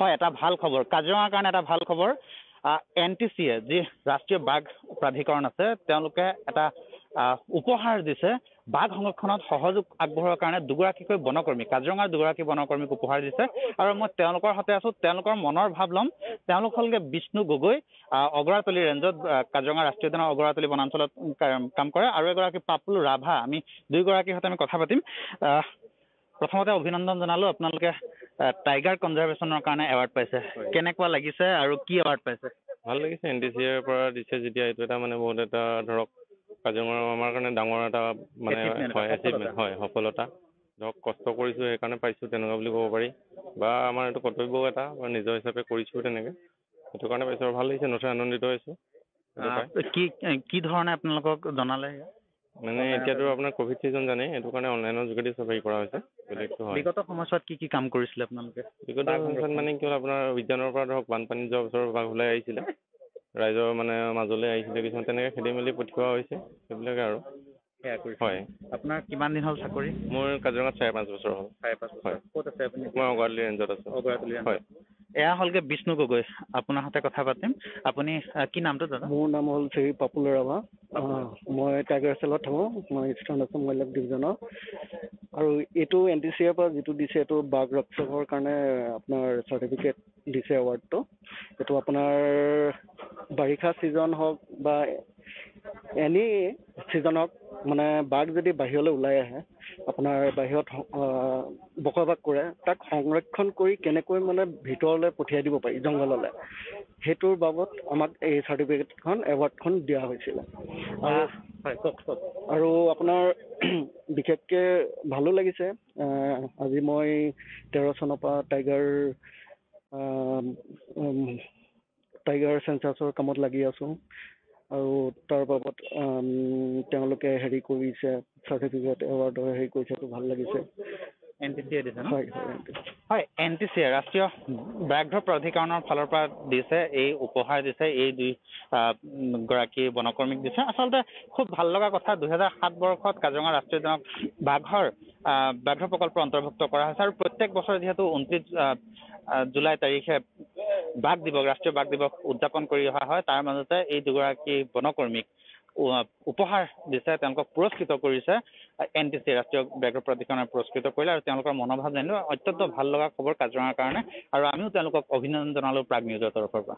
হয়, এটা ভাল খবৰ কাজিৰঙাৰ কাৰণে এটা ভাল খবৰ। NTCA যি ৰাষ্ট্ৰীয় বাঘ প্ৰাধিকৰণ আছে তেওঁলোকে এটা উপহাৰ দিছে বাঘ সংৰক্ষণত সহযোগ আগবঢ়োৱাৰ কাৰণে দুগৰাকীকৈ বনকৰ্মী কাজিৰঙাৰ দুগৰাকী বনকৰ্মীক উপহাৰ দিছে আৰু মই তেওঁলোকৰ সৈতে আছো তেওঁলোকৰ মনৰ ভাৱ ল'ম। তেওঁলোক হ'লগে বিষ্ণু গগৈ অগৰাতলী ৰেঞ্জত কাজিৰঙা ৰাষ্ট্ৰীয় উদ্যানৰ অগৰাতলী বনাঞ্চলত কাম কৰে আৰু এগৰাকী পাপুল ৰাভা আমি দুয়োগৰাকীৰ সৈতে আমি কথা পাতিম। প্ৰথমতে অভিনন্দন জনালো আপোনালোকে টাইগাৰ কনজাৰভেশ্যনৰ কাৰণে এৱাৰ্ড পাইছে কেনেকুৱা লাগিছে আৰু কি এৱাৰ্ড পাইছে? ভাল লাগিছে NTCAৰ পৰা দিছে যেতিয়া এইটো এটা মানে বহুত এটা ধৰক কাজিৰঙা আমাৰ কাৰণে ডাঙৰ এটা মানে হয় এচিভমেণ্ট হয় সফলতা ধৰক কষ্ট কৰিছোঁ সেইকাৰণে পাইছোঁ তেনেকুৱা বুলি ক'ব পাৰি বা আমাৰ এইটো কৰ্তব্যও এটা নিজৰ হিচাপে কৰিছোঁ তেনেকৈ সেইটো কাৰণে পাইছোঁ আৰু ভাল লাগিছে নথৈ আনন্দিত হৈছোঁ। কি ধৰণে আপোনালোকক জনালে? মানে এতিয়াতো আপোনাৰ ক'ভিড ছিজন জানে সেইটো কাৰণে অনলাইনৰ যোগেদি চব হেৰি কৰা হৈছে। বিগত সময়ছোৱাত কি কাম কৰিছিলে আপোনালোকে? বিগত সময়ছোৱাত মানে কি হ'ল আপোনাৰ উদ্যানৰ পৰা ধৰক বানপানী যোৱা বছৰৰ বাঘ ওলাই আহিছিলে ৰাইজৰ মানে মাজলৈ আহিছিলে কিছুমান তেনেকৈ খেদি মেলি পঠিওৱা হৈছে সেইবিলাকে আৰু হয়। আপোনাৰ কিমান দিন হ'ল চাকৰি? মোৰ কাজিৰঙাত 4-5 বছৰ হ'ল। 4-5 বছৰ। ক'ত আছে আপুনি? মই অগৰাতলী ৰেঞ্জত আছোঁ। অগৰাতলী হয়। এয়া হ'লগে বিষ্ণু গগৈ আপোনাৰ সৈতে কথা পাতিম। আপুনি কি নামটো দাদা? মোৰ নাম হ'ল শ্ৰী পাপুল ৰাভা। মই টাইগাৰ চেলত থাকোঁ মই ইষ্টাৰ্ণ আছাম ৱাইল্ড লাইফ ডিভিজনৰ আৰু এইটো NTCAৰ পৰা যিটো দিছে এইটো বাঘ ৰক্ষকৰ কাৰণে আপোনাৰ চাৰ্টিফিকেট দিছে এৱাৰ্ডটো। এইটো আপোনাৰ বাৰিষা ছিজন হওক বা এনি ছিজন হওক মানে বাঘ যদি বাহিৰলৈ ওলাই আহে আপোনাৰ বাহিৰত বসবাস কৰে তাক সংৰক্ষণ কৰি কেনেকৈ মানে ভিতৰলৈ পঠিয়াই দিব পাৰি জংঘললৈ সেইটোৰ বাবদ আমাক এই চাৰ্টিফিকেটখন এৱাৰ্ডখন দিয়া হৈছিলে। আৰু আপোনাৰ বিশেষকৈ ভালো লাগিছে আজি মই 13 চনৰ পৰা টাইগাৰ চেঞ্চাছৰ কামত লাগি আছোঁ আৰু তাৰ বাবদ তেওঁলোকে হেৰি কৰিছে চাৰ্টিফিকেট এৱাৰ্ডৰ হেৰি কৰিছে সেইটো ভাল লাগিছে। NTCA দিছে ন? হয় NTCA ৰাষ্ট্ৰীয় ব্যাঘ্ৰ প্ৰাধিকৰণৰ ফালৰ পৰা দিছে এই উপহাৰ দিছে এই দুগৰাকী বনকৰ্মীক দিছে। আচলতে খুব ভাল লগা কথা 2007 বৰ্ষত কাজিৰঙা ৰাষ্ট্ৰীয় উদ্যানক ব্যাঘ্ৰ প্ৰকল্প অন্তৰ্ভুক্ত কৰা হৈছে আৰু প্ৰত্যেক বছৰে যিহেতু 29 জুলাই তাৰিখে বাঘ দিৱস ৰাষ্ট্ৰীয় বাঘ দিৱস উদযাপন কৰি অহা হয় তাৰ মাজতে এই দুগৰাকী বনকৰ্মীক উপহাৰ দিছে তেওঁলোকক পুৰস্কৃত কৰিছে NTCA ৰাষ্ট্ৰীয় ব্যাঘ্ৰ প্ৰাধিকৰণে পুৰস্কৃত কৰিলে আৰু তেওঁলোকৰ মনোভাৱ জানিলো অত্যন্ত ভাল লগা খবৰ কাজিৰঙাৰ কাৰণে আৰু আমিও তেওঁলোকক অভিনন্দন জনালো প্ৰাগ নিউজৰ তৰফৰ পৰা।